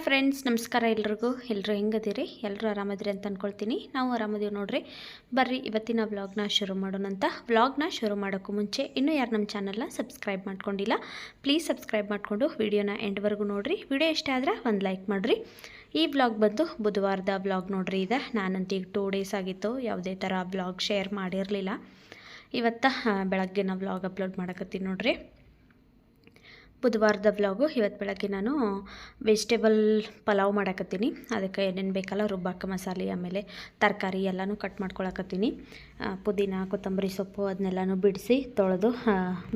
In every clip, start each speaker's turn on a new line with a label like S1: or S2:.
S1: Friends, ನಮಸ್ಕಾರ ಎಲ್ಲರಿಗೂ. ಎಲ್ಲರೂ ಹೆಂಗದಿರಿ? ಎಲ್ಲರೂ ಆರಾಮದಿರಿ ಅಂತ ಅಂದ್ಕೊಳ್ತೀನಿ. ನಾವು ಆರಾಮದೀವಿ ನೋಡ್ರಿ. ಬರ್ರಿ ಇವತ್ತಿನ ವ್ಲಾಗ್ನ ಶುರು ಮಾಡೋಣಂತ. ವ್ಲಾಗ್ನ ಶುರು ಮಾಡೋಕ್ಕೂ ಮುಂಚೆ ಇನ್ನೂ ಯಾರು ನಮ್ಮ ಚಾನಲ್ನ ಸಬ್ಸ್ಕ್ರೈಬ್ ಮಾಡ್ಕೊಂಡಿಲ್ಲ, ಪ್ಲೀಸ್ ಸಬ್ಸ್ಕ್ರೈಬ್ ಮಾಡಿಕೊಂಡು ವಿಡಿಯೋನ ಎಂಡ್ವರೆಗೂ ನೋಡಿರಿ. ವಿಡಿಯೋ ಇಷ್ಟ ಆದರೆ ಒಂದು ಲೈಕ್ ಮಾಡಿರಿ. ಈ ವ್ಲಾಗ್ ಬಂದು ಬುಧವಾರದ ವ್ಲಾಗ್ ನೋಡ್ರಿ. ಇದೆ ನಾನಂತ ಈಗ 2 ಡೇಸ್ ಆಗಿತ್ತು ಯಾವುದೇ ಥರ ವ್ಲಾಗ್ ಶೇರ್ ಮಾಡಿರಲಿಲ್ಲ. ಇವತ್ತು ಬೆಳಗ್ಗೆನ ವ್ಲಾಗ್ ಅಪ್ಲೋಡ್ ಮಾಡಕತ್ತೀನಿ ನೋಡ್ರಿ. ಬುಧವಾರದ ವ್ಲಾಗು. ಇವತ್ತು ಬೆಳಗ್ಗೆ ನಾನು ವೆಜಿಟೇಬಲ್ ಪಲಾವ್ ಮಾಡಕತ್ತೀನಿ. ಅದಕ್ಕೆ ಏನೇನು ಬೇಕಲ್ಲ ರುಬ್ಬಾಕ ಮಸಾಲೆ, ಆಮೇಲೆ ತರಕಾರಿ ಎಲ್ಲನೂ ಕಟ್ ಮಾಡ್ಕೊಳಕತ್ತೀನಿ. ಪುದೀನ, ಕೊತ್ತಂಬರಿ ಸೊಪ್ಪು ಅದನ್ನೆಲ್ಲನೂ ಬಿಡಿಸಿ ತೊಳೆದು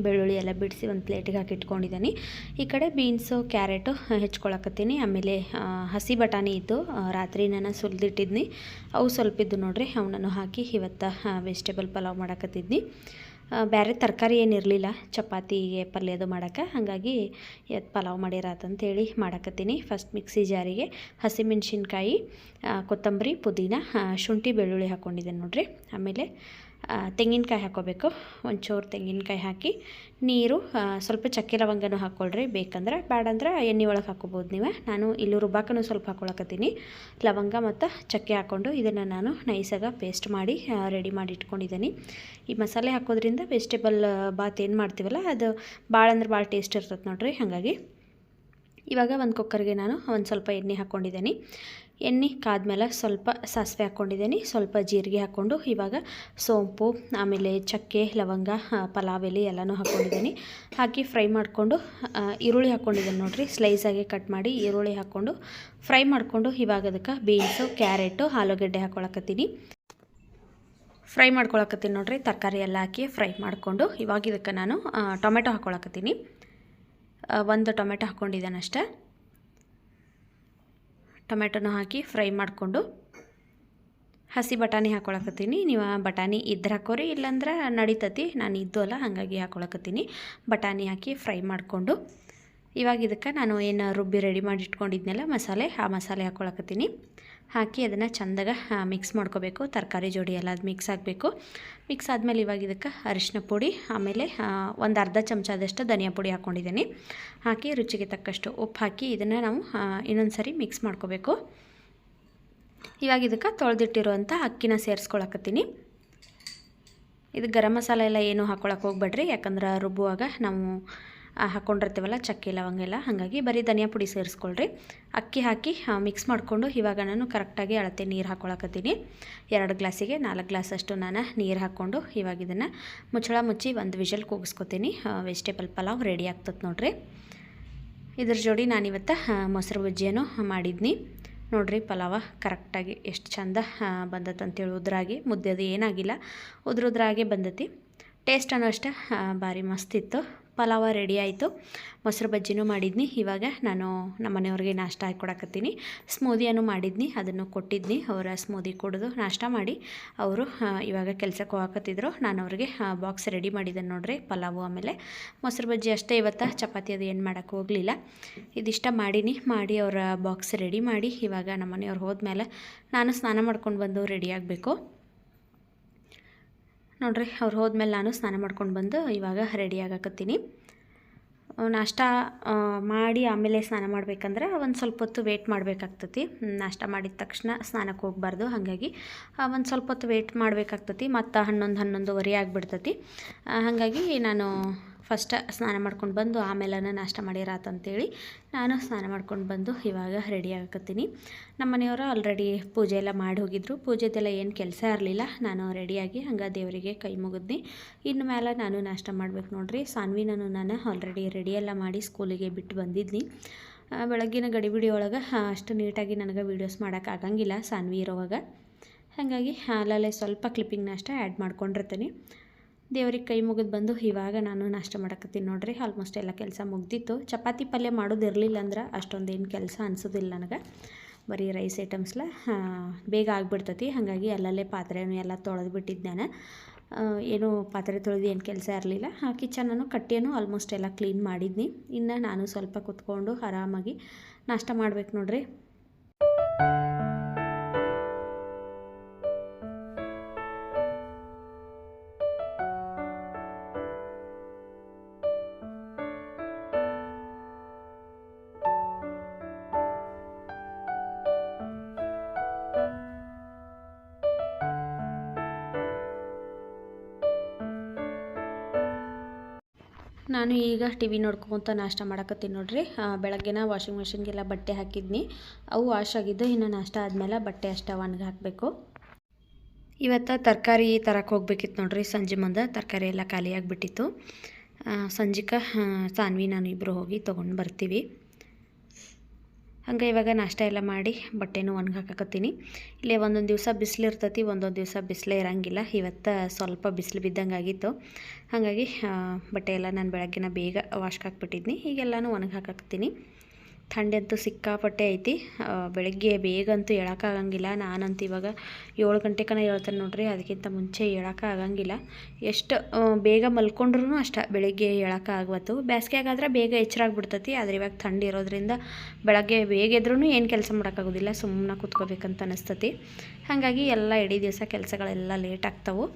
S1: ಬೆಳ್ಳುಳ್ಳಿ ಎಲ್ಲ ಬಿಡಿಸಿ ಒಂದು ಪ್ಲೇಟಿಗೆ ಹಾಕಿ ಇಟ್ಕೊಂಡಿದ್ದೀನಿ. ಈ ಕಡೆ ಬೀನ್ಸು, ಕ್ಯಾರೆಟು ಹೆಚ್ಕೊಳಕತ್ತೀನಿ. ಆಮೇಲೆ ಹಸಿ ಬಟಾಣಿ ಇದ್ದು ರಾತ್ರಿ ನಾನು ಸುಲಿದಿಟ್ಟಿದ್ನಿ, ಅವು ಸ್ವಲ್ಪ ಇದ್ದು ನೋಡ್ರಿ, ಅವನನ್ನು ಹಾಕಿ ಇವತ್ತು ವೆಜಿಟೇಬಲ್ ಪಲಾವ್ ಮಾಡಕತ್ತಿದ್ನಿ. ಬೇರೆ ತರಕಾರಿ ಏನಿರಲಿಲ್ಲ ಚಪಾತಿಗೆ ಪಲ್ಯದು ಮಾಡೋಕ್ಕೆ, ಹಾಗಾಗಿ ಇವತ್ತು ಪಲಾವ್ ಮಾಡಿರಾತಂತೇಳಿ ಮಾಡಕತ್ತೀನಿ. ಫಸ್ಟ್ ಮಿಕ್ಸಿ ಜಾರಿಗೆ ಹಸಿಮೆಣ್ಸಿನ್ಕಾಯಿ, ಕೊತ್ತಂಬರಿ, ಪುದೀನ, ಶುಂಠಿ, ಬೆಳ್ಳುಳ್ಳಿ ಹಾಕ್ಕೊಂಡಿದ್ದೇನೆ ನೋಡ್ರಿ. ಆಮೇಲೆ ತೆಂಗಿನಕಾಯಿ ಹಾಕ್ಕೋಬೇಕು. ಒಂಚೂರು ತೆಂಗಿನಕಾಯಿ ಹಾಕಿ ನೀರು, ಸ್ವಲ್ಪ ಚಕ್ಕೆ ಲವಂಗನೂ ಹಾಕ್ಕೊಳ್ರಿ ಬೇಕಂದ್ರೆ, ಬೇಡಂದ್ರೆ ಎಣ್ಣೆ ಒಳಗೆ ಹಾಕ್ಕೋಬೋದು ನೀವು. ನಾನು ಇಲ್ಲಿ ರುಬ್ಬಾಕನೂ ಸ್ವಲ್ಪ ಹಾಕ್ಕೊಳಕತ್ತೀನಿ. ಲವಂಗ ಮತ್ತು ಚಕ್ಕೆ ಹಾಕ್ಕೊಂಡು ಇದನ್ನು ನಾನು ನೈಸಾಗಿ ಪೇಸ್ಟ್ ಮಾಡಿ ರೆಡಿ ಮಾಡಿ ಇಟ್ಕೊಂಡಿದ್ದೀನಿ. ಈ ಮಸಾಲೆ ಹಾಕೋದ್ರಿಂದ ವೆಜಿಟೇಬಲ್ ಬಾತ್ ಏನು ಮಾಡ್ತೀವಲ್ಲ ಅದು ಭಾಳ ಅಂದ್ರೆ ಭಾಳ ಟೇಸ್ಟ್ ಇರ್ತದೆ ನೋಡ್ರಿ. ಹಾಗಾಗಿ ಇವಾಗ ಒಂದು ಕುಕ್ಕರ್ಗೆ ನಾನು ಒಂದು ಸ್ವಲ್ಪ ಎಣ್ಣೆ ಹಾಕ್ಕೊಂಡಿದ್ದೀನಿ. ಎಣ್ಣೆ ಕಾದ್ಮೇಲೆ ಸ್ವಲ್ಪ ಸಾಸಿವೆ ಹಾಕ್ಕೊಂಡಿದ್ದೀನಿ, ಸ್ವಲ್ಪ ಜೀರಿಗೆ ಹಾಕ್ಕೊಂಡು ಇವಾಗ ಸೋಂಪು, ಆಮೇಲೆ ಚಕ್ಕೆ, ಲವಂಗ, ಪಲಾವ್ ಎಲೆ ಎಲ್ಲನೂ ಹಾಕ್ಕೊಂಡಿದ್ದೀನಿ. ಹಾಕಿ ಫ್ರೈ ಮಾಡಿಕೊಂಡು ಈರುಳ್ಳಿ ಹಾಕ್ಕೊಂಡಿದ್ದೀನಿ ನೋಡಿರಿ. ಸ್ಲೈಸಾಗಿ ಕಟ್ ಮಾಡಿ ಈರುಳ್ಳಿ ಹಾಕ್ಕೊಂಡು ಫ್ರೈ ಮಾಡಿಕೊಂಡು ಇವಾಗ ಅದಕ್ಕೆ ಬೀನ್ಸು, ಕ್ಯಾರೆಟು, ಆಲೂಗಡ್ಡೆ ಹಾಕ್ಕೊಳಕತ್ತೀನಿ. ಫ್ರೈ ಮಾಡ್ಕೊಳಕತ್ತೀನಿ ನೋಡಿರಿ. ತರಕಾರಿ ಎಲ್ಲ ಹಾಕಿ ಫ್ರೈ ಮಾಡಿಕೊಂಡು ಇವಾಗ ಇದಕ್ಕೆ ನಾನು ಟೊಮೆಟೊ ಹಾಕ್ಕೊಳಕತ್ತೀನಿ. ಒಂದು ಟೊಮೆಟೊ ಹಾಕ್ಕೊಂಡಿದ್ದೇನೆ ಅಷ್ಟೇ. ಟೊಮೆಟೊನ ಹಾಕಿ ಫ್ರೈ ಮಾಡಿಕೊಂಡು ಹಸಿ ಬಟಾಣಿ ಹಾಕ್ಕೊಳಕತ್ತೀನಿ. ನೀವು ಬಟಾಣಿ ಇದ್ರೆ ಹಾಕೋರಿ, ಇಲ್ಲಾಂದ್ರೆ ನಡಿತತಿ. ನಾನು ಇದ್ದು ಅಲ್ಲ ಹಾಗಾಗಿ ಹಾಕ್ಕೊಳಕತ್ತೀನಿ. ಬಟಾಣಿ ಹಾಕಿ ಫ್ರೈ ಮಾಡಿಕೊಂಡು ಇವಾಗ ಇದಕ್ಕೆ ನಾನು ಏನು ರುಬ್ಬಿ ರೆಡಿ ಮಾಡಿ ಇಟ್ಕೊಂಡಿದ್ನೆಲ್ಲ ಮಸಾಲೆ, ಆ ಮಸಾಲೆ ಹಾಕ್ಕೊಳಕತ್ತೀನಿ. ಹಾಕಿ ಅದನ್ನು ಚೆಂದಾಗ ಮಿಕ್ಸ್ ಮಾಡ್ಕೋಬೇಕು. ತರಕಾರಿ ಜೋಡಿ ಎಲ್ಲ ಅದು ಮಿಕ್ಸ್ ಆಗಬೇಕು. ಮಿಕ್ಸ್ ಆದಮೇಲೆ ಇವಾಗ ಇದಕ್ಕೆ ಅರಿಶಿನ ಪುಡಿ, ಆಮೇಲೆ ಒಂದು ಅರ್ಧ ಚಮಚದಷ್ಟು ಧನಿಯಾ ಪುಡಿ ಹಾಕ್ಕೊಂಡಿದ್ದೀನಿ. ಹಾಕಿ ರುಚಿಗೆ ತಕ್ಕಷ್ಟು ಉಪ್ಪು ಹಾಕಿ ಇದನ್ನು ನಾವು ಇನ್ನೊಂದು ಸರಿ ಮಿಕ್ಸ್ ಮಾಡ್ಕೋಬೇಕು. ಇವಾಗ ಇದಕ್ಕೆ ತೊಳೆದಿಟ್ಟಿರುವಂಥ ಅಕ್ಕಿನ ಸೇರಿಸ್ಕೊಳಕತ್ತೀನಿ. ಇದು ಗರಂ ಮಸಾಲೆ ಎಲ್ಲ ಏನೂ ಹಾಕ್ಕೊಳಕ್ಕೆ ಹೋಗ್ಬೇಡ್ರಿ, ಯಾಕಂದ್ರೆ ರುಬ್ಬುವಾಗ ನಾವು ಹಾಕ್ಕೊಂಡಿರ್ತೀವಲ್ಲ ಚಕ್ಕೆ ಲವಂಗ ಎಲ್ಲ, ಹಾಗಾಗಿ ಬರೀ ಧನಿಯಾ ಪುಡಿ ಸೇರಿಸ್ಕೊಳ್ರಿ. ಅಕ್ಕಿ ಹಾಕಿ ಮಿಕ್ಸ್ ಮಾಡಿಕೊಂಡು ಇವಾಗ ನಾನು ಕರೆಕ್ಟಾಗಿ ಅಳತೆ ನೀರು ಹಾಕ್ಕೊಳಕತ್ತೀನಿ. 2 ಗ್ಲಾಸಿಗೆ 4 ಗ್ಲಾಸಷ್ಟು ನಾನು ನೀರು ಹಾಕ್ಕೊಂಡು ಇವಾಗ ಇದನ್ನು ಮುಚ್ಚಳ ಮುಚ್ಚಿ ಒಂದು ವಿಷಲ್ ಕೂಗಿಸ್ಕೊತೀನಿ. ವೆಜಿಟೇಬಲ್ ಪಲಾವ್ ರೆಡಿ ಆಗ್ತದೆ ನೋಡ್ರಿ. ಇದ್ರ ಜೋಡಿ ನಾನಿವತ್ತು ಮೊಸರು ಬಜ್ಜಿಯನ್ನು ಮಾಡಿದ್ನಿ ನೋಡ್ರಿ. ಪಲಾವ ಕರೆಕ್ಟಾಗಿ ಎಷ್ಟು ಚಂದ ಬಂದತ್ತಂತೇಳಿ ಉದ್ರಾಗಿ, ಮುದ್ದೆದು ಏನಾಗಿಲ್ಲ, ಉದ್ರಾಗೆ ಬಂದತಿ. ಟೇಸ್ಟನ್ನು ಅಷ್ಟೇ ಭಾರಿ ಮಸ್ತಿತ್ತು. ಪಲಾವ ರೆಡಿ ಆಯಿತು. ಮೊಸರು ಬಜ್ಜಿನೂ ಮಾಡಿದ್ನಿ. ಇವಾಗ ನಾನು ನಮ್ಮ ಮನೆಯವ್ರಿಗೆ ನಾಷ್ಟ ಹಾಕಿ ಕೊಡಕತ್ತೀನಿ. ಸ್ಮೂದಿಯನ್ನು ಮಾಡಿದ್ನಿ, ಅದನ್ನು ಕೊಟ್ಟಿದ್ನಿ. ಅವರ ಸ್ಮೂದಿ ಕುಡಿದು ನಾಷ್ಟ ಮಾಡಿ ಅವರು ಇವಾಗ ಕೆಲಸಕ್ಕೆ ಹೋಗಕತ್ತಿದ್ರು. ನಾನು ಅವ್ರಿಗೆ ಬಾಕ್ಸ್ ರೆಡಿ ಮಾಡಿದ್ದೇನೆ ನೋಡ್ರಿ. ಪಲಾವು ಆಮೇಲೆ ಮೊಸರು ಬಜ್ಜಿ ಅಷ್ಟೇ ಇವತ್ತು. ಚಪಾತಿ ಅದು ಏನು ಮಾಡೋಕ್ಕೆ ಹೋಗಲಿಲ್ಲ. ಇದಿಷ್ಟ ಮಾಡಿ ಅವರ ಬಾಕ್ಸ್ ರೆಡಿ ಮಾಡಿ ಇವಾಗ ನಮ್ಮ ಮನೆಯವ್ರು ಹೋದ್ಮೇಲೆ ನಾನು ಸ್ನಾನ ಮಾಡ್ಕೊಂಡು ಬಂದು ರೆಡಿ ಆಗಬೇಕು ನೋಡ್ರಿ. ಅವ್ರು ಹೋದ್ಮೇಲೆ ನಾನು ಸ್ನಾನ ಮಾಡ್ಕೊಂಡು ಬಂದು ಇವಾಗ ರೆಡಿ ಆಗಕತ್ತೀನಿ. ನಾಷ್ಟ ಮಾಡಿ ಆಮೇಲೆ ಸ್ನಾನ ಮಾಡಬೇಕಂದ್ರೆ ಒಂದು ಸ್ವಲ್ಪ ಹೊತ್ತು ವೇಟ್ ಮಾಡಬೇಕಾಗ್ತತಿ. ನಾಷ್ಟ ಮಾಡಿದ ತಕ್ಷಣ ಸ್ನಾನಕ್ಕೆ ಹೋಗಬಾರ್ದು, ಹಾಗಾಗಿ ಒಂದು ಸ್ವಲ್ಪ ಹೊತ್ತು ವೇಟ್ ಮಾಡಬೇಕಾಗ್ತತಿ. ಮತ್ತು 11-11:30 ಆಗಿಬಿಡ್ತತಿ. ಹಾಗಾಗಿ ನಾನು ಫಸ್ಟ್ ಸ್ನಾನ ಮಾಡ್ಕೊಂಡು ಬಂದು ಆಮೇಲೆ ನಾಷ್ಟ ಮಾಡಿರಾತಂತೇಳಿ ನಾನು ಸ್ನಾನ ಮಾಡ್ಕೊಂಡು ಬಂದು ಇವಾಗ ರೆಡಿ ಆಗಕತ್ತೀನಿ. ನಮ್ಮ ಮನೆಯವರು ಆಲ್ರೆಡಿ ಪೂಜೆ ಎಲ್ಲ ಮಾಡಿ ಹೋಗಿದ್ರು. ಪೂಜೆದೆಲ್ಲ ಏನು ಕೆಲಸ ಇರಲಿಲ್ಲ. ನಾನು ರೆಡಿಯಾಗಿ ಹಂಗೆ ದೇವರಿಗೆ ಕೈ ಮುಗಿದ್ನಿ. ಇನ್ನು ಮೇಲೆ ನಾನು ನಾಷ್ಟ ಮಾಡ್ಬೇಕು ನೋಡ್ರಿ. ಸಾನ್ವಿನೂ ನಾನು ಆಲ್ರೆಡಿ ರೆಡಿಯೆಲ್ಲ ಮಾಡಿ ಸ್ಕೂಲಿಗೆ ಬಿಟ್ಟು ಬಂದಿದ್ನಿ. ಬೆಳಗ್ಗಿನ ಗಡಿಬಿಡಿ ಒಳಗೆ ಅಷ್ಟು ನೀಟಾಗಿ ನನಗೆ ವೀಡಿಯೋಸ್ ಮಾಡೋಕ್ಕಾಗಂಗಿಲ್ಲ ಸಾನ್ವಿ ಇರೋವಾಗ, ಹಾಗಾಗಿ ಅಲ್ಲಲ್ಲೇ ಸ್ವಲ್ಪ ಕ್ಲಿಪ್ಪಿಂಗ್ನ ಅಷ್ಟೇ ಆ್ಯಡ್ ಮಾಡ್ಕೊಂಡಿರ್ತೀನಿ. ದೇವ್ರಿಗೆ ಕೈ ಮುಗಿದು ಬಂದು ಇವಾಗ ನಾನು ನಾಷ್ಟ ಮಾಡಕತ್ತೀನಿ ನೋಡ್ರಿ. ಆಲ್ಮೋಸ್ಟ್ ಎಲ್ಲ ಕೆಲಸ ಮುಗ್ದಿತ್ತು. ಚಪಾತಿ ಪಲ್ಯ ಮಾಡೋದಿರಲಿಲ್ಲ ಅಂದ್ರೆ ಅಷ್ಟೊಂದೇನು ಕೆಲಸ ಅನಿಸೋದಿಲ್ಲ ನನಗೆ. ಬರೀ ರೈಸ್ ಐಟಮ್ಸ್ಲ ಬೇಗ ಆಗಿಬಿಡ್ತತಿ. ಹಾಗಾಗಿ ಅಲ್ಲಲ್ಲೇ ಪಾತ್ರೆನೂ ಎಲ್ಲ ತೊಳೆದು ಬಿಟ್ಟಿದ್ದೆ ನಾನು. ಏನು ಪಾತ್ರೆ ತೊಳೆದು ಏನು ಕೆಲಸ ಇರಲಿಲ್ಲ. ಕಿಚನನ್ನು ಕಟ್ಟಿಯನ್ನು ಆಲ್ಮೋಸ್ಟ್ ಎಲ್ಲ ಕ್ಲೀನ್ ಮಾಡಿದ್ನಿ. ಇನ್ನು ನಾನು ಸ್ವಲ್ಪ ಕುತ್ಕೊಂಡು ಆರಾಮಾಗಿ ನಾಷ್ಟ ಮಾಡ್ಬೇಕು ನೋಡ್ರಿ. ನಾನು ಈಗ ಟಿ ವಿ ನೋಡ್ಕೊತ ನಾಷ್ಟ ಮಾಡಕತ್ತೀನಿ ನೋಡ್ರಿ. ಬೆಳಗ್ಗೆನ ವಾಷಿಂಗ್ ಮಿಷಿನ್ಗೆಲ್ಲ ಬಟ್ಟೆ ಹಾಕಿದ್ನಿ, ಅವು ವಾಶ್ ಆಗಿದ್ದು. ಇನ್ನು ನಾಷ್ಟ ಆದಮೇಲೆ ಬಟ್ಟೆ ಅಷ್ಟೇ ಒಣಗಿ ಹಾಕಬೇಕು. ಇವತ್ತು ತರಕಾರಿ ತರಕ್ಕೆ ಹೋಗ್ಬೇಕಿತ್ತು ನೋಡ್ರಿ. ಸಂಜೆ ಮುಂದೆ ತರಕಾರಿ ಎಲ್ಲ ಖಾಲಿಯಾಗಿಬಿಟ್ಟಿತ್ತು. ಸಂಜೆಗೆ ಸಾನ್ವಿ ನಾನು ಇಬ್ಬರು ಹೋಗಿ ತೊಗೊಂಡು ಬರ್ತೀವಿ. ಹಂಗೆ ಇವಾಗ ನಾಷ್ಟ ಎಲ್ಲ ಮಾಡಿ ಬಟ್ಟೆನೂ ಒಣಗಿ ಹಾಕಕತ್ತೀನಿ. ಇಲ್ಲೇ ಒಂದೊಂದು ದಿವಸ ಬಿಸಿಲು ಇರ್ತೈತಿ, ಒಂದೊಂದು ದಿವಸ ಬಿಸಿಲೇ ಇರೋಂಗಿಲ್ಲ. ಇವತ್ತು ಸ್ವಲ್ಪ ಬಿಸಿಲು ಬಿದ್ದಂಗೆ ಆಗಿತ್ತು. ಹಾಗಾಗಿ ಬಟ್ಟೆ ಎಲ್ಲ ನಾನು ಬೆಳಗ್ಗೆನ ಬೇಗ ವಾಶ್ಗೆ ಹಾಕ್ಬಿಟ್ಟಿದ್ನಿ. ಈಗೆಲ್ಲನೂ ಒಣಗಿ ಹಾಕತ್ತೀನಿ. ಥಂಡಿ ಅಂತೂ ಸಿಕ್ಕಾಪಟ್ಟೆ ಐತಿ. ಬೆಳಗ್ಗೆ ಬೇಗಂತೂ ಹೇಳೋಕ್ಕಾಗಂಗಿಲ್ಲ. ನಾನಂತೂ ಇವಾಗ 7 ಗಂಟೆಕನ ಹೇಳ್ತೇನೆ ನೋಡ್ರಿ. ಅದಕ್ಕಿಂತ ಮುಂಚೆ ಹೇಳೋಕ್ಕಾಗಂಗಿಲ್ಲ. ಎಷ್ಟು ಬೇಗ ಮಲ್ಕೊಂಡ್ರೂ ಅಷ್ಟೇ ಬೆಳಗ್ಗೆ ಹೇಳೋಕ್ಕಾಗ್ವತ್ತು. ಬೇಸಿಗೆಗಾದ್ರೆ ಬೇಗ ಎಚ್ಚರಾಗ್ಬಿಡ್ತೈತಿ. ಆದರೆ ಇವಾಗ ಥಂಡಿ ಇರೋದ್ರಿಂದ ಬೆಳಗ್ಗೆ ಬೇಗ ಎದ್ರೂ ಏನು ಕೆಲಸ ಮಾಡೋಕ್ಕಾಗೋದಿಲ್ಲ, ಸುಮ್ಮನೆ ಕೂತ್ಕೋಬೇಕಂತ ಅನಿಸ್ತತಿ. ಹಾಗಾಗಿ ಎಲ್ಲ ಇಡೀ ದಿವಸ ಕೆಲಸಗಳೆಲ್ಲ ಲೇಟ್ ಆಗ್ತಾವೆ.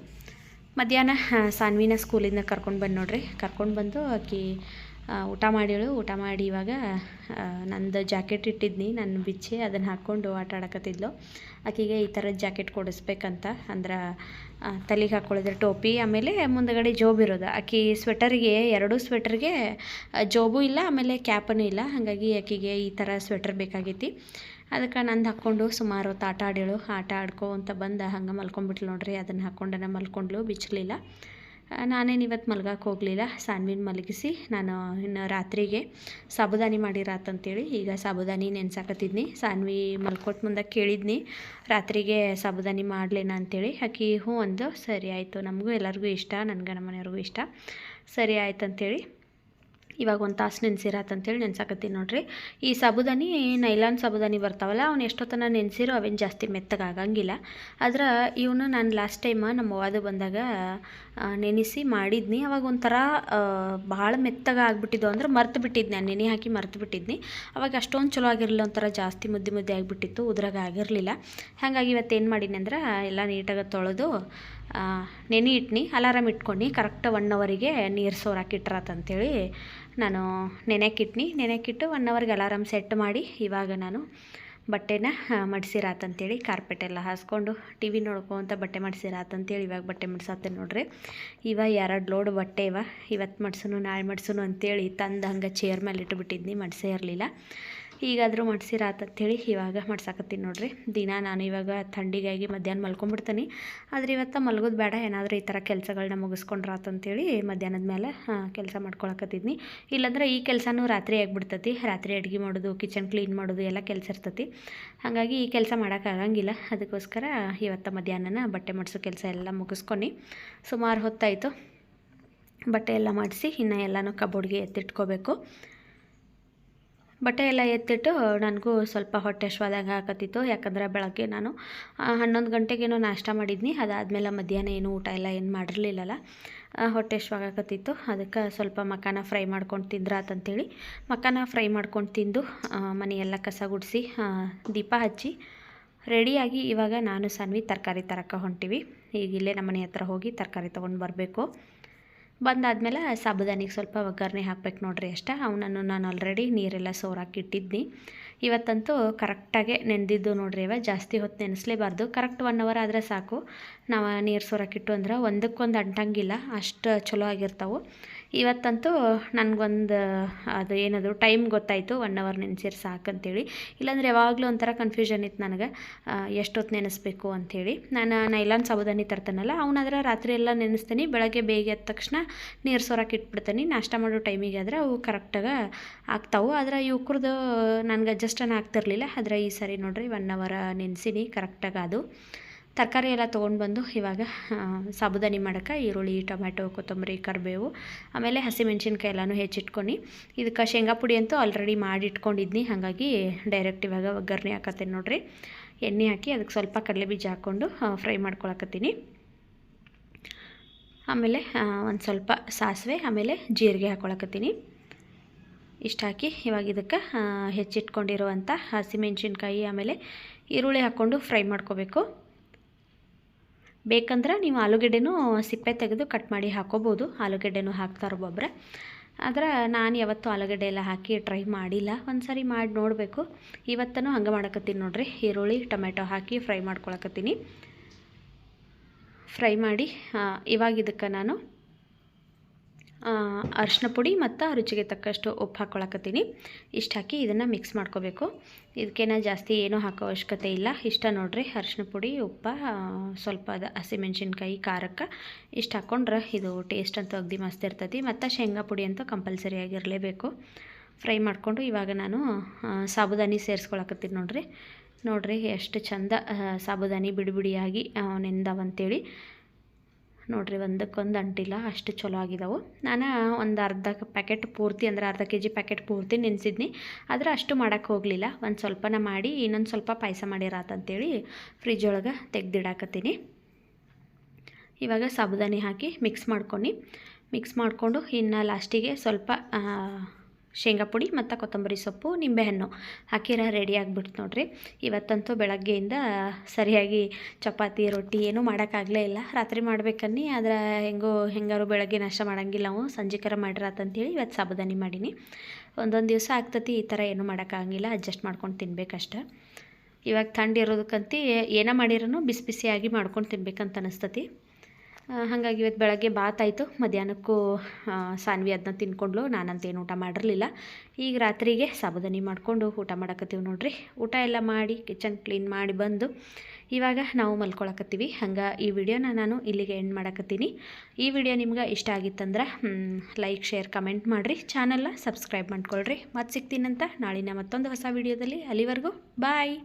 S1: ಮಧ್ಯಾಹ್ನ ಸಾನ್ವಿನ ಸ್ಕೂಲಿಂದ ಕರ್ಕೊಂಡು ಬಂದು ನೋಡ್ರಿ. ಕರ್ಕೊಂಡು ಬಂದು ಆಕಿ ಊಟ ಮಾಡಿಳು. ಊಟ ಮಾಡಿ ಇವಾಗ ನಂದು ಜಾಕೆಟ್ ಇಟ್ಟಿದ್ನಿ, ನಾನು ಬಿಚ್ಚಿ ಅದನ್ನು ಹಾಕ್ಕೊಂಡು ಆಟ ಆಡಕತ್ತಿದ್ಲು. ಆಕೆಗೆ ಈ ಥರದ ಜಾಕೆಟ್ ಕೊಡಿಸ್ಬೇಕಂತ. ಅಂದ್ರೆ ತಲೆಗೆ ಹಾಕ್ಕೊಳ್ಳಿದ್ರೆ ಟೋಪಿ, ಆಮೇಲೆ ಮುಂದಗಡೆ ಜೋಬ್ ಇರೋದು. ಆಕೆ ಸ್ವೆಟರಿಗೆ, 2 ಸ್ವೆಟರ್ಗೆ ಜೋಬು ಇಲ್ಲ, ಆಮೇಲೆ ಕ್ಯಾಪನೂ ಇಲ್ಲ. ಹಾಗಾಗಿ ಆಕೆಗೆ ಈ ಥರ ಸ್ವೆಟರ್ ಬೇಕಾಗೈತಿ. ಅದಕ್ಕೆ ನಂದು ಹಾಕ್ಕೊಂಡು ಸುಮಾರು ಹೊತ್ತು ಆಟ ಆಡಿಳು. ಆಟ ಆಡ್ಕೊಂತ ಬಂದು ಹಂಗೆ ಮಲ್ಕೊಂಡ್ಬಿಟ್ಲು ನೋಡ್ರಿ. ಅದನ್ನು ಹಾಕ್ಕೊಂಡನ ಮಲ್ಕೊಂಡ್ಲು, ಬಿಚ್ಚಲಿಲ್ಲ. ನಾನೇನು ಇವತ್ತು ಮಲ್ಗಕ್ಕೆ ಹೋಗಲಿಲ್ಲ. ಸಾನ್ವಿನ ಮಲಗಿಸಿ ನಾನು ಇನ್ನು ರಾತ್ರಿಗೆ ಸಾಬುದಾನಿ ಮಾಡಿರಾತಂತೇಳಿ ಈಗ ಸಾಬುದಾನಿ ನೆನ್ಸಾಕತ್ತಿದ್ನಿ. ಸಾನ್ವಿ ಮಲ್ಕೊಟ್ಟು ಮುಂದೆ ಕೇಳಿದ್ನಿ ರಾತ್ರಿಗೆ ಸಾಬುದಾನಿ ಮಾಡಲೇನ ಅಂತೇಳಿ. ಆಕಿ ಹ್ಞೂ ಅಂದು. ಸರಿ ಆಯಿತು, ನಮಗೂ ಎಲ್ಲರಿಗೂ ಇಷ್ಟ, ನನಗೆ ನಮ್ಮ ಮನೆಯವ್ರಿಗೂ ಇಷ್ಟ. ಸರಿ ಆಯ್ತು ಅಂತೇಳಿ ಇವಾಗ 1 ತಾಸು ನೆನೆಸಿರಾತಂತೇಳಿ ನೆನ್ಸಾಕತ್ತೀನಿ ನೋಡ್ರಿ. ಈ ಸಾಬುದಾನಿ ನೈಲಾನ್ ಸಾಬುದಾನಿ ಬರ್ತಾವಲ್ಲ, ಅವ್ನು ಎಷ್ಟೊತ್ತನ ನೆನೆಸಿರೋ ಅವೇನು ಜಾಸ್ತಿ ಮೆತ್ತಗಾಗಂಗಿಲ್ಲ. ಆದ್ರೆ ಇವನು ನಾನು ಲಾಸ್ಟ್ ಟೈಮ್ ನಮ್ಮ ಅವ್ವದು ಬಂದಾಗ ನೆನೆಸಿ ಮಾಡಿದ್ನಿ. ಅವಾಗ ಒಂಥರ ಭಾಳ ಮೆತ್ತಗೆ ಆಗ್ಬಿಟ್ಟಿದ್ದು. ಅಂದ್ರೆ ಮರ್ತು ಬಿಟ್ಟಿದ್ನಿ, ನಾನು ನೆನೆ ಹಾಕಿ ಮರ್ತು ಬಿಟ್ಟಿದ್ನಿ. ಅವಾಗ ಅಷ್ಟೊಂದು ಚಲೋ ಆಗಿರಲಿಲ್ಲ, ಒಂಥರ ಜಾಸ್ತಿ ಮುದ್ದೆ ಮುದ್ದೆ ಆಗಿಬಿಟ್ಟಿತ್ತು, ಉದ್ರಾಗ ಆಗಿರಲಿಲ್ಲ. ಹಾಗಾಗಿ ಇವತ್ತೇನು ಮಾಡೀನಿ ಅಂದ್ರೆ ಎಲ್ಲ ನೀಟಾಗಿ ತೊಳೆದು ನೆನೆ ಇಟ್ನಿ, ಅಲಾರಾಮ್ ಇಟ್ಕೊಂಡು ಕರೆಕ್ಟ್ 1 ಅವರಿಗೆ ನೀರು ಸೋರಾಕಿಟ್ರಾತಂತೇಳಿ ನಾನು ನೆನೆಕ್ಕಿಟ್ಟು 1 ಅವರ್ಗೆ ಅಲಾರಾಮ್ ಸೆಟ್ ಮಾಡಿ ಇವಾಗ ನಾನು ಬಟ್ಟೆನ ಮಡಿಸಿರಾತಂತೇಳಿ ಕಾರ್ಪೆಟ್ ಎಲ್ಲ ಹಾಸ್ಕೊಂಡು ಟಿ ವಿ ನೋಡ್ಕೊಂತ ಬಟ್ಟೆ ಮಡಿಸಿರಾತಂತೇಳಿ ಇವಾಗ ಬಟ್ಟೆ ಮಡ್ಸತ್ತೇನೆ ನೋಡ್ರಿ. 2 ಲೋಡ್ ಬಟ್ಟೆ ಇವತ್ತು ಮಡ್ಸುನು ನಾಳೆ ಮಡ್ಸುನು ಅಂತೇಳಿ ತಂದು ಹಂಗೆ ಚೇರ್ ಮೇಲೆ ಇಟ್ಟುಬಿಟ್ಟಿದ್ನಿ, ಮಡ್ಸೇ ಇರಲಿಲ್ಲ. ಈಗಾದರೂ ಮಡ್ಸಿರಾತಂತೇಳಿ ಇವಾಗ ಮಡ್ಸಾಕತ್ತೀನಿ ನೋಡ್ರಿ. ದಿನ ನಾನು ಇವಾಗ ಥಂಡಿಗಾಗಿ ಮಧ್ಯಾಹ್ನ ಮಲ್ಕೊಂಡ್ಬಿಡ್ತೀನಿ. ಆದರೆ ಇವತ್ತು ಮಲ್ಗೋದು ಬೇಡ, ಏನಾದರೂ ಈ ಥರ ಕೆಲಸಗಳನ್ನ ಮುಗಿಸ್ಕೊಂಡ್ರಾತಂತೇಳಿ ಮಧ್ಯಾಹ್ನದ ಮೇಲೆ ಕೆಲಸ ಮಾಡ್ಕೊಳಕತ್ತಿದ್ನಿ. ಇಲ್ಲಾಂದ್ರೆ ಈ ಕೆಲಸನೂ ರಾತ್ರಿ ಆಗಿಬಿಡ್ತತಿ. ರಾತ್ರಿ ಅಡುಗೆ ಮಾಡೋದು, ಕಿಚನ್ ಕ್ಲೀನ್ ಮಾಡೋದು ಎಲ್ಲ ಕೆಲಸ ಇರ್ತತಿ. ಹಾಗಾಗಿ ಈ ಕೆಲಸ ಮಾಡೋಕ್ಕಾಗಂಗಿಲ್ಲ. ಅದಕ್ಕೋಸ್ಕರ ಇವತ್ತು ಮಧ್ಯಾಹ್ನನ ಬಟ್ಟೆ ಮಡಿಸೋ ಕೆಲಸ ಎಲ್ಲ ಮುಗಿಸ್ಕೊಂಡು ಸುಮಾರು ಹೊತ್ತಾಯಿತು. ಬಟ್ಟೆ ಎಲ್ಲ ಮಾಡಿಸಿ ಇನ್ನು ಎಲ್ಲನೂ ಕಬೋರ್ಡ್ಗೆ ಎತ್ತಿಟ್ಕೋಬೇಕು. ಬಟ್ಟೆ ಎಲ್ಲ ಎತ್ತಿಟ್ಟು ನನಗೂ ಸ್ವಲ್ಪ ಹೊಟ್ಟೆ ಹಶ್ವಾದಂಗೆ ಆಗತ್ತಿತ್ತು. ಯಾಕಂದರೆ ಬೆಳಗ್ಗೆ ನಾನು 11 ಗಂಟೆಗೇನೋ ನಾಷ್ಟ ಮಾಡಿದ್ನಿ. ಅದಾದಮೇಲೆ ಮಧ್ಯಾಹ್ನ ಏನು ಊಟ ಎಲ್ಲ ಏನು ಮಾಡಿರಲಿಲ್ಲಲ್ಲ, ಹೊಟ್ಟೆ ಹಶ್ವಾಗಕತ್ತಿತ್ತು. ಅದಕ್ಕೆ ಸ್ವಲ್ಪ ಮಕಾನ ಫ್ರೈ ಮಾಡ್ಕೊಂಡು ತಿಂದ್ರಾತಂತೇಳಿ ಮಕಾನ ಫ್ರೈ ಮಾಡ್ಕೊಂಡು ತಿಂದು ಮನೆಯೆಲ್ಲ ಕಸ ಗುಡಿಸಿ ದೀಪ ಹಚ್ಚಿ ರೆಡಿಯಾಗಿ ಇವಾಗ ನಾನು ಸಾನ್ವಿ ತರಕಾರಿ ತರಕ್ಕೆ ಹೊಂಟಿವಿ. ಈಗ ಇಲ್ಲೇ ನಮ್ಮ ಮನೆ ಹತ್ರ ಹೋಗಿ ತರಕಾರಿ ತೊಗೊಂಡು ಬರಬೇಕು. ಬಂದಾದಮೇಲೆ ಸಾಬುದಾನಿಗೆ ಸ್ವಲ್ಪ ಒಗ್ಗರಣೆ ಹಾಕ್ಬೇಕು ನೋಡ್ರಿ ಅಷ್ಟೇ. ಅವನನ್ನು ನಾನು ಆಲ್ರೆಡಿ ನೀರೆಲ್ಲ ಸೋರಾಕಿಟ್ಟಿದ್ನಿ. ಇವತ್ತಂತೂ ಕರೆಕ್ಟಾಗೆ ನೆನೆದಿದ್ದು ನೋಡ್ರಿ. ಜಾಸ್ತಿ ಹೊತ್ತು ನೆನೆಸಲೇಬಾರ್ದು, ಕರೆಕ್ಟ್ 1 ಅವರ್ ಆದರೆ ಸಾಕು. ನಾವು ನೀರು ಸೋರಾಕಿಟ್ಟು ಅಂದ್ರೆ ಒಂದಕ್ಕೊಂದು ಅಂಟಂಗಿಲ್ಲ, ಅಷ್ಟು ಚಲೋ ಆಗಿರ್ತಾವೆ. ಇವತ್ತಂತೂ ನನಗೊಂದು ಅದು ಏನದು ಟೈಮ್ ಗೊತ್ತಾಯಿತು, 1 ಅವರ್ ನೆನೆಸಿರು ಸಾಕಂತೇಳಿ. ಇಲ್ಲಾಂದ್ರೆ ಯಾವಾಗಲೂ ಒಂಥರ ಕನ್ಫ್ಯೂಷನ್ ಇತ್ತು ನನಗೆ, ಎಷ್ಟೊತ್ತು ನೆನೆಸ್ಬೇಕು ಅಂಥೇಳಿ. ನಾನು ನೈಲಾನ್ ಸಾಬುದಾನಿ ತರ್ತಾನಲ್ಲ, ಅವನಾದ್ರೆ ರಾತ್ರಿ ಎಲ್ಲ ನೆನೆಸ್ತೀನಿ, ಬೆಳಗ್ಗೆ ಬೇಗ ಎದ್ದ ತಕ್ಷಣ ನೀರು ಸೋರಾಕಿ ಇಟ್ಬಿಡ್ತೀನಿ. ನಾಷ್ಟ ಮಾಡೋ ಟೈಮಿಗೆ ಆದರೆ ಅವು ಕರೆಕ್ಟಾಗಿ ಆಗ್ತಾವೆ. ಆದರೆ ಇವ್ರದ್ದು ನನಗೆ ಅಡ್ಜಸ್ಟನ್ನು ಆಗ್ತಿರಲಿಲ್ಲ. ಆದರೆ ಈ ಸರಿ ನೋಡ್ರಿ 1 ಅವರ್ ನೆನೆಸಿನಿ ಕರೆಕ್ಟಾಗಿ. ಅದು ತರಕಾರಿ ಎಲ್ಲ ತೊಗೊಂಡು ಬಂದು ಇವಾಗ ಸಾಬುದಾನಿ ಮಾಡೋಕ್ಕೆ ಈರುಳ್ಳಿ, ಟೊಮ್ಯಾಟೊ, ಕೊತ್ತಂಬರಿ, ಕರಿಬೇವು, ಆಮೇಲೆ ಹಸಿಮೆಣ್ಸಿನ್ಕಾಯಿ ಎಲ್ಲನೂ ಹೆಚ್ಚಿಟ್ಕೊಂಡು ಇದಕ್ಕೆ ಶೇಂಗಾ ಪುಡಿ ಅಂತೂ ಆಲ್ರೆಡಿ ಮಾಡಿಟ್ಕೊಂಡಿದ್ನಿ. ಹಾಗಾಗಿ ಡೈರೆಕ್ಟ್ ಇವಾಗ ಒಗ್ಗರಣೆ ಹಾಕತ್ತೇನೆ ನೋಡ್ರಿ. ಎಣ್ಣೆ ಹಾಕಿ ಅದಕ್ಕೆ ಸ್ವಲ್ಪ ಕಡಲೆ ಬೀಜ ಹಾಕ್ಕೊಂಡು ಫ್ರೈ ಮಾಡ್ಕೊಳಕತ್ತೀನಿ. ಆಮೇಲೆ ಒಂದು ಸ್ವಲ್ಪ ಸಾಸಿವೆ, ಆಮೇಲೆ ಜೀರಿಗೆ ಹಾಕ್ಕೊಳಕತ್ತೀನಿ. ಇಷ್ಟು ಹಾಕಿ ಇವಾಗ ಇದಕ್ಕೆ ಹೆಚ್ಚಿಟ್ಕೊಂಡಿರುವಂಥ ಹಸಿಮೆಣ್ಸಿನ್ಕಾಯಿ ಆಮೇಲೆ ಈರುಳ್ಳಿ ಹಾಕ್ಕೊಂಡು ಫ್ರೈ ಮಾಡ್ಕೋಬೇಕು. ಬೇಕಂದ್ರೆ ನೀವು ಆಲೂಗೆಡ್ಡೆನೂ ಸಿಪ್ಪೆ ತೆಗೆದು ಕಟ್ ಮಾಡಿ ಹಾಕೋಬೋದು, ಆಲೂಗೆಡ್ಡೆನೂ ಹಾಕ್ತಾರೆ ಒಬ್ಬೊಬ್ಬರು. ಆದರೆ ನಾನು ಯಾವತ್ತೂ ಆಲೂಗಡ್ಡೆ ಎಲ್ಲ ಹಾಕಿ ಟ್ರೈ ಮಾಡಿಲ್ಲ, ಒಂದು ಸಾರಿ ಮಾಡಿ ನೋಡಬೇಕು. ಇವತ್ತೂ ಹಂಗೆ ಮಾಡಕತ್ತೀನಿ ನೋಡ್ರಿ. ಈರುಳ್ಳಿ ಟೊಮೆಟೊ ಹಾಕಿ ಫ್ರೈ ಮಾಡ್ಕೊಳಕತ್ತೀನಿ. ಫ್ರೈ ಮಾಡಿ ಇವಾಗ ಇದಕ್ಕೆ ನಾನು ಅರಿಶಿನ ಪುಡಿ ಮತ್ತು ರುಚಿಗೆ ತಕ್ಕಷ್ಟು ಉಪ್ಪು ಹಾಕ್ಕೊಳಕತ್ತೀನಿ. ಇಷ್ಟು ಹಾಕಿ ಇದನ್ನು ಮಿಕ್ಸ್ ಮಾಡ್ಕೋಬೇಕು. ಇದಕ್ಕೇನ ಜಾಸ್ತಿ ಏನೂ ಹಾಕೋ ಅವಶ್ಯಕತೆ ಇಲ್ಲ. ಇಷ್ಟ ನೋಡಿರಿ, ಅರಿಶಿನ ಪುಡಿ, ಉಪ್ಪು, ಸ್ವಲ್ಪ ಹಸಿಮೆಣ್ಸಿನ್ಕಾಯಿ ಖಾರಕ್ಕೆ ಇಷ್ಟು ಹಾಕ್ಕೊಂಡ್ರೆ ಇದು ಟೇಸ್ಟ್ ಅಂತೂ ಅಗದಿ ಮಸ್ತ್ ಇರ್ತೈತಿ. ಮತ್ತು ಶೇಂಗಾ ಪುಡಿ ಅಂತೂ ಕಂಪಲ್ಸರಿ ಆಗಿರಲೇಬೇಕು. ಫ್ರೈ ಮಾಡಿಕೊಂಡು ಇವಾಗ ನಾನು ಸಾಬುದಾನಿ ಸೇರಿಸ್ಕೊಳಕತ್ತೀನಿ ನೋಡಿರಿ ಎಷ್ಟು ಚಂದ ಸಾಬುದಾನಿ ಬಿಡಿ ಬಿಡಿಯಾಗಿ ನೆಂದವಂತೇಳಿ ನೋಡಿರಿ, ಒಂದಕ್ಕೊಂದು ಅಂಟಿಲ್ಲ, ಅಷ್ಟು ಚಲೋ ಆಗಿದಾವೆ. ನಾನು ಒಂದು ಅರ್ಧ ಪ್ಯಾಕೆಟ್ ಪೂರ್ತಿ ಅಂದರೆ ಅರ್ಧ kg ಪ್ಯಾಕೆಟ್ ಪೂರ್ತಿ ನೆನೆಸಿದ್ನಿ. ಆದರೆ ಅಷ್ಟು ಮಾಡೋಕ್ಕೆ ಹೋಗಲಿಲ್ಲ, ಒಂದು ಸ್ವಲ್ಪನ ಮಾಡಿ ಇನ್ನೊಂದು ಸ್ವಲ್ಪ ಪಾಯಸ ಮಾಡಿರಾತಂತೇಳಿ ಫ್ರಿಜ್ ಒಳಗೆ ತೆಗೆದಿಡಾಕತ್ತೀನಿ. ಇವಾಗ ಸಾಬುದಾನಿ ಹಾಕಿ ಮಿಕ್ಸ್ ಮಾಡಿಕೊಂಡು ಇನ್ನು ಲಾಸ್ಟಿಗೆ ಸ್ವಲ್ಪ ಶೇಂಗಾ ಪುಡಿ ಮತ್ತು ಕೊತ್ತಂಬರಿ ಸೊಪ್ಪು, ನಿಂಬೆಹಣ್ಣು ಹಾಕಿರ ರೆಡಿ ಆಗಿಬಿಡ್ತು ನೋಡಿರಿ. ಇವತ್ತಂತೂ ಬೆಳಗ್ಗೆಯಿಂದ ಸರಿಯಾಗಿ ಚಪಾತಿ ರೊಟ್ಟಿ ಏನೂ ಮಾಡೋಕ್ಕಾಗಲೇ ಇಲ್ಲ. ರಾತ್ರಿ ಮಾಡ್ಬೇಕನ್ನಿ, ಆದರೆ ಹೆಂಗಾರು ಬೆಳಗ್ಗೆ ನಾಷ್ಟ ಮಾಡೋಂಗಿಲ್ಲ, ನಾವು ಸಂಜೆಕರ ಮಾಡಿರಾತಂತೇಳಿ ಇವತ್ತು ಸಾಬುದಾನಿ ಮಾಡೀನಿ. ಒಂದೊಂದು ದಿವಸ ಆಗ್ತತಿ ಈ ಥರ ಏನೂ ಮಾಡೋಕ್ಕಾಗಿಲ್ಲ, ಅಡ್ಜಸ್ಟ್ ಮಾಡ್ಕೊಂಡು ತಿನ್ಬೇಕಷ್ಟೆ. ಇವಾಗ ಥಂಡಿ ಇರೋದಕ್ಕಂತ ಏನೋ ಮಾಡಿರೂ ಬಿಸಿ ಬಿಸಿಯಾಗಿ ಮಾಡ್ಕೊಂಡು ತಿನ್ಬೇಕಂತ ಅನಿಸ್ತತಿ. ಹಾಗಾಗಿ ಇವತ್ತು ಬೆಳಗ್ಗೆ ಬಾತಾಯಿತು, ಮಧ್ಯಾಹ್ನಕ್ಕೂ ಸಾನ್ವಿ ಅದನ್ನ ತಿನ್ಕೊಂಡ್ಲು. ನಾನಂತೇನು ಊಟ ಮಾಡಿರಲಿಲ್ಲ. ಈಗ ರಾತ್ರಿಗೆ ಸಾಬುದಾನಿ ಮಾಡಿಕೊಂಡು ಊಟ ಮಾಡಕತ್ತೀವಿ ನೋಡಿರಿ. ಊಟ ಎಲ್ಲ ಮಾಡಿ ಕಿಚನ್ ಕ್ಲೀನ್ ಮಾಡಿ ಬಂದು ಇವಾಗ ನಾವು ಮಲ್ಕೊಳಕತ್ತೀವಿ. ಹಂಗೆ ಈ ವಿಡಿಯೋನ ನಾನು ಇಲ್ಲಿಗೆ ಎಂಡ್ ಮಾಡಕತ್ತೀನಿ. ಈ ವಿಡಿಯೋ ನಿಮ್ಗೆ ಇಷ್ಟ ಆಗಿತ್ತಂದ್ರೆ ಲೈಕ್, ಶೇರ್, ಕಮೆಂಟ್ ಮಾಡಿರಿ. ಚಾನಲ್ನ ಸಬ್ಸ್ಕ್ರೈಬ್ ಮಾಡ್ಕೊಳ್ರಿ. ಮತ್ತೆ ಸಿಗ್ತೀನಂತ ನಾಳಿನ ಮತ್ತೊಂದು ಹೊಸ ವಿಡಿಯೋದಲ್ಲಿ. ಅಲ್ಲಿವರೆಗೂ ಬಾಯ್.